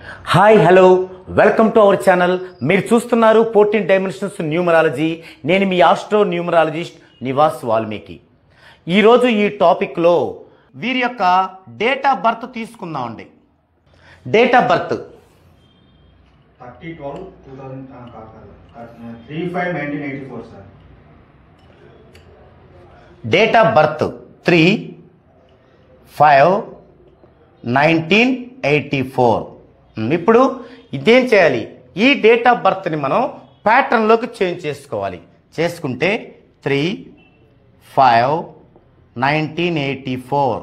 Hi hello welcome to our channel. మీరు చూస్తున్నారు 14 dimensions numerology. నేను మీ ఆస్ట్రో న్యూమరాలజిస్ట్ నివాస్ వాల్మీకి. ఈరోజు ఈ టాపిక్లో వీరి యొక్క డేట్ ఆఫ్ బర్త్ తీసుకుందామండి. Date of birth 30/12/2003/1984 sir. Date of birth 3/5/1984. ఇప్పుడు ఇదేం చేయాలి? ఈ డేట్ ఆఫ్ బర్త్ని మనం ప్యాటర్న్లోకి చేంజ్ చేసుకోవాలి. చేసుకుంటే 3/5/1984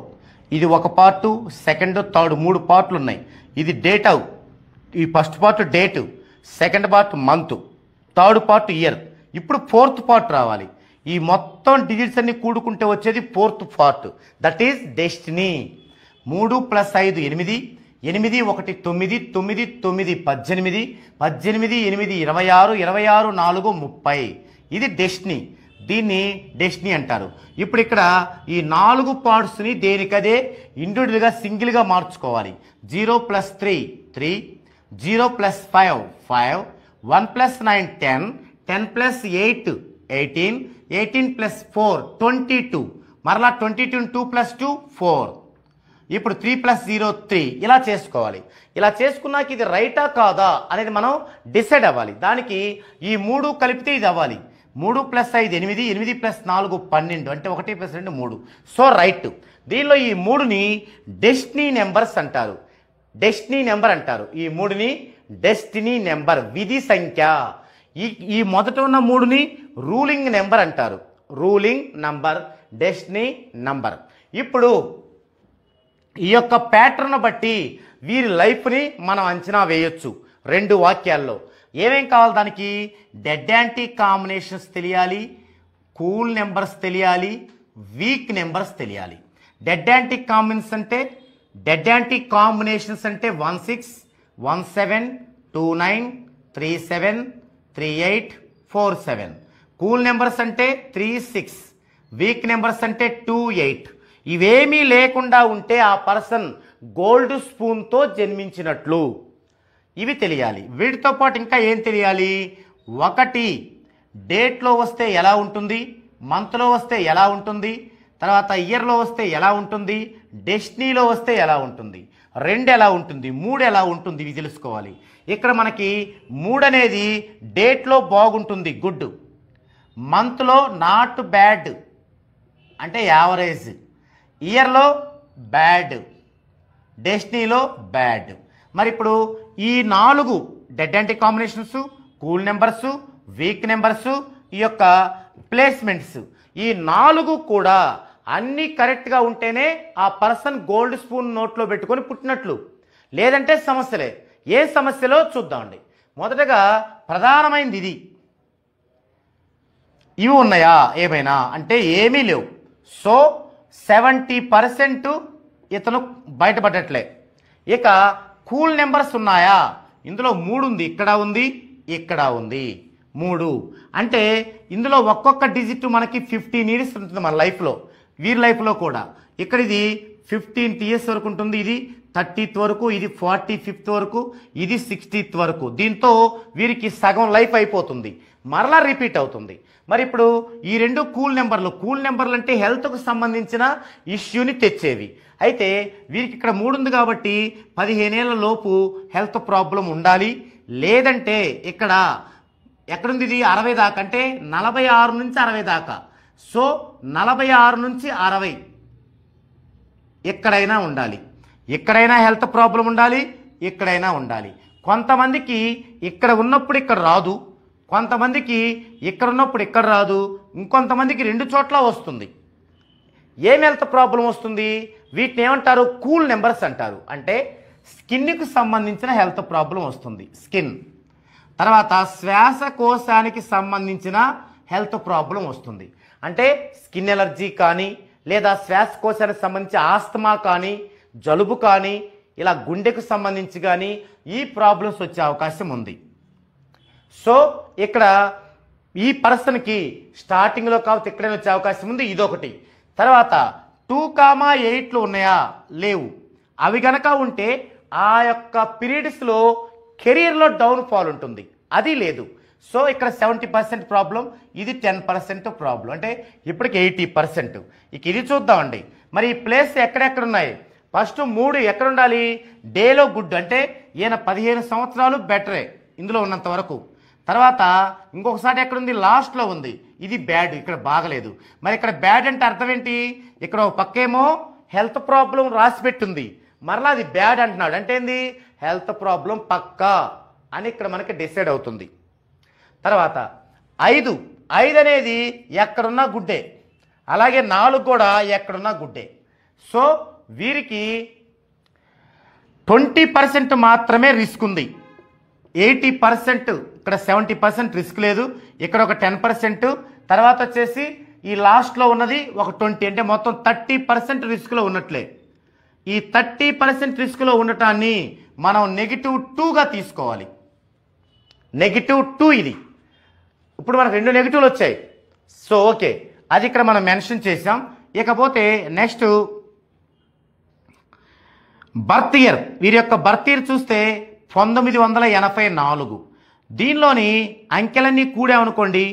ఇది ఒక పార్టు, సెకండ్, థర్డ్, 3 పార్ట్లు ఉన్నాయి. ఇది డేట్ ఆఫ్, ఈ first part date, second part month, third part year. ఇప్పుడు ఫోర్త్ పార్ట్ రావాలి. ఈ మొత్తం డిజిట్స్ అన్ని కూడుకుంటే వచ్చేది fourth part, that is destiny. 3 + 5 8, 8 1 9, 9 9 18, 18 8 26, 26 4 30. ఇది డెస్టినీ. దీన్ని డెస్టినీ అంటారు. ఇప్పుడు ఇక్కడ ఈ 4 పార్ట్స్ని దేనికదే ఇండివిజువల్గా సింగిల్గా మార్చుకోవాలి. 0 + 3 3, 0 + 5 5, 1 + 9 10, 10 + 8 18, 18 + 4 22, మరలా 22 2 + 2 4. ఇప్పుడు 3 + 0 3. ఇలా చేసుకోవాలి. ఇలా చేసుకున్నాక ఇది రైటా కాదా అనేది మనం డిసైడ్ అవ్వాలి. దానికి ఈ 3 కలిపితే ఇది అవ్వాలి. 3 + 5 8, 8 + 4 12, అంటే 1 + 2 3. So right. దీనిలో ఈ 3ని డెస్టినీ నెంబర్స్ అంటారు. డెస్టినీ నెంబర్ అంటారు. ఈ 3ని డెస్టినీ నెంబర్, విధి సంఖ్య. ఈ మొదట ఉన్న 3ని రూలింగ్ నెంబర్ అంటారు. Ruling number, destiny number. ఇప్పుడు ఈ యొక్క ప్యాటర్న్ బట్టి వీరి లైఫ్ని మనం అంచనా వేయొచ్చు 2 వాక్యాల్లో. ఏమేం కావాలి దానికి? డెడ్ యాంటీ కాంబినేషన్స్ తెలియాలి, కూల్ నెంబర్స్ తెలియాలి, వీక్ నెంబర్స్ తెలియాలి. డెడ్ యాంటీ కాంబినేషన్స్ అంటే 16 17 29 37 38 47. కూల్ నెంబర్స్ అంటే 36, వీక్ నెంబర్స్ అంటే 28. ఇవేమీ లేకుండా ఉంటే ఆ పర్సన్ గోల్డ్ స్పూన్తో జన్మించినట్లు. ఇవి తెలియాలి. వీటితో పాటు ఇంకా ఏం తెలియాలి? 1 డేట్లో వస్తే ఎలా ఉంటుంది, మంత్లో వస్తే ఎలా ఉంటుంది, తర్వాత ఇయర్లో వస్తే ఎలా ఉంటుంది, డెస్టినీలో వస్తే ఎలా ఉంటుంది, 2 ఎలా ఉంటుంది, 3 ఎలా ఉంటుంది, ఇవి తెలుసుకోవాలి. ఇక్కడ మనకి 3 అనేది డేట్లో బాగుంటుంది, గుడ్. మంత్లో నాట్ బ్యాడ్ అంటే యావరేజ్, ఇయర్లో బ్యాడ్, డెస్టినీలో బ్యాడ్. మరి ఇప్పుడు ఈ 4 dead anti combinations, cool numbers, week numbers, ఈ యొక్క ప్లేస్మెంట్స్, ఈ 4 కూడా అన్నీ కరెక్ట్గా ఉంటేనే ఆ పర్సన్ గోల్డ్ స్పూన్ నోట్లో పెట్టుకొని పుట్టినట్లు. లేదంటే సమస్యలే. ఏ సమస్యలో చూద్దామండి. మొదటగా ప్రధానమైనది ఇది. ఇవి ఉన్నాయా ఏమైనా అంటే ఏమీ లేవు. సో 70% ఇతను బయటపడట్లే. ఇక కూల్ నెంబర్స్ ఉన్నాయా? ఇందులో 3 ఉంది, ఇక్కడ ఉంది, ఇక్కడ ఉంది. 3 అంటే ఇందులో ఒక్కొక్క డిజిట్ మనకి 15 ఇయర్స్ ఉంటుంది మన లైఫ్లో, వీరి లైఫ్లో కూడా. ఇక్కడ ఇది 15th ఇయర్స్ వరకు ఉంటుంది, ఇది 30th వరకు, ఇది 45th వరకు, ఇది 60th వరకు. దీంతో వీరికి సగం లైఫ్ అయిపోతుంది, మరలా రిపీట్ అవుతుంది. మరి ఇప్పుడు ఈ 2 కూల్ నెంబర్లు అంటే హెల్త్కు సంబంధించిన ఇష్యూని తెచ్చేవి. అయితే వీరికి ఇక్కడ 3 ఉంది కాబట్టి 15 ఏళ్ల లోపు హెల్త్ ప్రాబ్లం ఉండాలి. లేదంటే ఇక్కడ ఎక్కడుంది ఇది 60 దాకా, అంటే 46 నుంచి 60 దాకా. సో 46 నుంచి 60 ఎక్కడైనా ఉండాలి. ఎక్కడైనా హెల్త్ ప్రాబ్లం ఉండాలి, ఎక్కడైనా ఉండాలి. కొంతమందికి ఇక్కడ ఉన్నప్పుడు ఇక్కడ రాదు, కొంతమందికి ఇక్కడ ఉన్నప్పుడు ఇక్కడ రాదు, ఇంకొంతమందికి 2 చోట్ల వస్తుంది. ఏం హెల్త్ ప్రాబ్లం వస్తుంది? వీటిని ఏమంటారు? కూల్ నెంబర్స్ అంటారు. అంటే స్కిన్కి సంబంధించిన హెల్త్ ప్రాబ్లం వస్తుంది, స్కిన్. తర్వాత శ్వాసకోశానికి సంబంధించిన హెల్త్ ప్రాబ్లం వస్తుంది. అంటే స్కిన్ ఎలర్జీ కానీ, లేదా శ్వాసకోశానికి సంబంధించి ఆస్తమా కానీ, జలుబు కానీ, ఇలా గుండెకు సంబంధించి కానీ ఈ ప్రాబ్లమ్స్ వచ్చే అవకాశం ఉంది. సో ఇక్కడ ఈ పర్సన్కి స్టార్టింగ్లో కావచ్చు ఎక్కడైనా వచ్చే అవకాశం ఉంది, ఇదొకటి. తర్వాత 2, 8లు ఉన్నాయా? లేవు. అవి గనక ఉంటే ఆ యొక్క పీరియడ్స్లో కెరీర్లో డౌన్ ఫాల్ ఉంటుంది, అది లేదు. సో ఇక్కడ 70% ప్రాబ్లం, ఇది 10% ప్రాబ్లం, అంటే ఇప్పటికి 80%. ఇక ఇది చూద్దామండి. మరి ఈ ప్లేస్ ఎక్కడెక్కడ ఉన్నాయి? ఫస్ట్ 3 ఎక్కడ ఉండాలి? డేలో గుడ్, అంటే ఈయన 15 సంవత్సరాలు బెటరే ఇందులో ఉన్నంత వరకు. తర్వాత ఇంకొకసారి ఎక్కడుంది? లాస్ట్లో ఉంది, ఇది బ్యాడ్, ఇక్కడ బాగలేదు. మరి ఇక్కడ బ్యాడ్ అంటే అర్థం ఏంటి? ఇక్కడ ఒక పక్కేమో హెల్త్ ప్రాబ్లం రాసి పెట్టింది, మరలా అది బ్యాడ్ అంటున్నాడు, అంటే ఏంది? హెల్త్ ప్రాబ్లం పక్కా అని ఇక్కడ మనకి డిసైడ్ అవుతుంది. తర్వాత 5 అనేది ఎక్కడున్నా గుడ్డే, అలాగే 4 కూడా ఎక్కడున్నా గుడ్డే. సో వీరికి 20% మాత్రమే రిస్క్ ఉంది, 80%, ఇక్కడ 70% రిస్క్ లేదు, ఇక్కడ ఒక 10%, తర్వాత వచ్చేసి ఈ లాస్ట్లో ఉన్నది ఒక 20, అంటే మొత్తం 30% రిస్క్లో ఉన్నట్లే. ఈ 30% రిస్క్లో ఉండటాన్ని మనం -2గా తీసుకోవాలి. -2 ఇది. ఇప్పుడు మనకు 2 నెగిటివ్లు వచ్చాయి. సో ఓకే, అది ఇక్కడ మనం మెన్షన్ చేసాం. ఇకపోతే నెక్స్ట్ బర్త్ ఇయర్, వీరి యొక్క బర్త్ ఇయర్ చూస్తే 1984. దీనిలోని అంకెలన్నీ కూడామనుకోండి,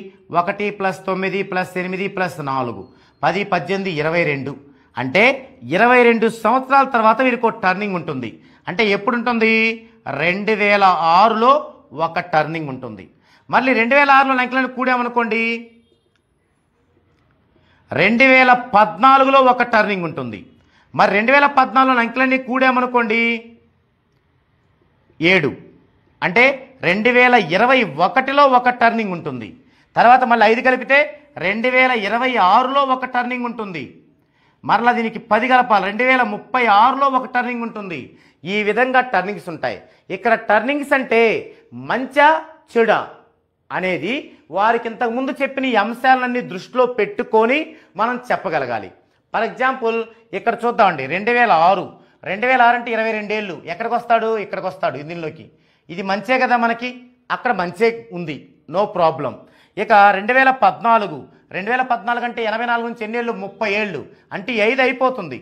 1 + 9 + 8 + 4 10, 18, 22, అంటే 22 సంవత్సరాల తర్వాత వీరికి ఒక టర్నింగ్ ఉంటుంది. అంటే ఎప్పుడు ఉంటుంది? 2006లో ఒక టర్నింగ్ ఉంటుంది. మళ్ళీ 2006లో అంకెలను కూడామనుకోండి, 2014లో ఒక టర్నింగ్ ఉంటుంది. మరి 2014లో అంకెలన్నీ కూడామనుకోండి 7, అంటే 2021లో ఒక టర్నింగ్ ఉంటుంది. తర్వాత మళ్ళీ 5 కలిపితే 2026లో ఒక టర్నింగ్ ఉంటుంది. మరలా దీనికి 10 కలపాలి, 2036లో ఒక టర్నింగ్ ఉంటుంది. ఈ విధంగా టర్నింగ్స్ ఉంటాయి. ఇక్కడ టర్నింగ్స్ అంటే మంచా చెడా అనేది వారికి ఇంతకుముందు చెప్పిన ఈ అంశాలన్నీ దృష్టిలో పెట్టుకొని మనం చెప్పగలగాలి. ఫర్ ఎగ్జాంపుల్ ఇక్కడ చూద్దామండి, 2006 అంటే 22 ఏళ్ళు. ఎక్కడికి వస్తాడు? ఇక్కడికి వస్తాడు, దీనిలోకి. ఇది మంచే కదా మనకి, అక్కడ మంచే ఉంది, నో ప్రాబ్లం. ఇక 2014 అంటే 84 నుంచి ఎన్ని ఏళ్ళు? 30 ఏళ్ళు, అంటే 5 అయిపోతుంది.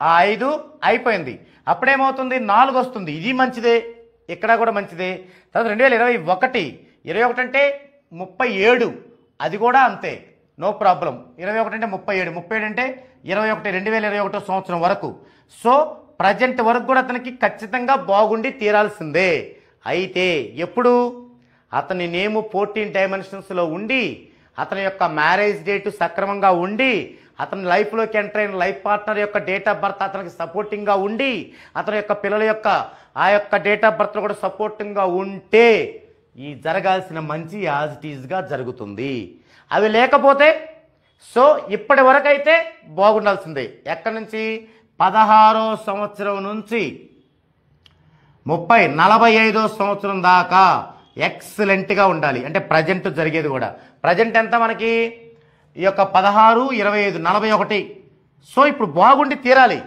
ఆ 5 అయిపోయింది, అప్పుడేమవుతుంది? 4 వస్తుంది, ఇది మంచిదే, ఇక్కడ కూడా మంచిదే. తర్వాత 2021 అంటే 37, అది కూడా అంతే, నో ప్రాబ్లం. 21 అంటే 37 అంటే 21, 2021 సంవత్సరం వరకు. సో ప్రజెంట్ వరకు కూడా అతనికి ఖచ్చితంగా బాగుండి తీరాల్సిందే. అయితే ఎప్పుడు? అతని నేము 14 డైమెన్షన్స్లో ఉండి, అతని యొక్క మ్యారేజ్ డేటు సక్రమంగా ఉండి, అతని లైఫ్లోకి ఎంటర్ అయిన లైఫ్ పార్ట్నర్ యొక్క డేట్ ఆఫ్ బర్త్ అతనికి సపోర్టింగ్గా ఉండి, అతని యొక్క పిల్లల యొక్క ఆ యొక్క డేట్ ఆఫ్ బర్త్ కూడా సపోర్టింగ్గా ఉంటే ఈ జరగాల్సిన మంచి యాజ్ ఇట్ ఈజ్గా జరుగుతుంది. అవి లేకపోతే సో ఇప్పటి వరకు అయితే బాగుండాల్సిందే. ఎక్కడి నుంచి? 16వ సంవత్సరం నుంచి 45వ సంవత్సరం దాకా ఎక్సలెంట్గా ఉండాలి. అంటే ప్రజెంట్ జరిగేది కూడా. ప్రజెంట్ ఎంత మనకి? ఈ యొక్క 16, 25, 41. సో ఇప్పుడు బాగుండి తీరాలి.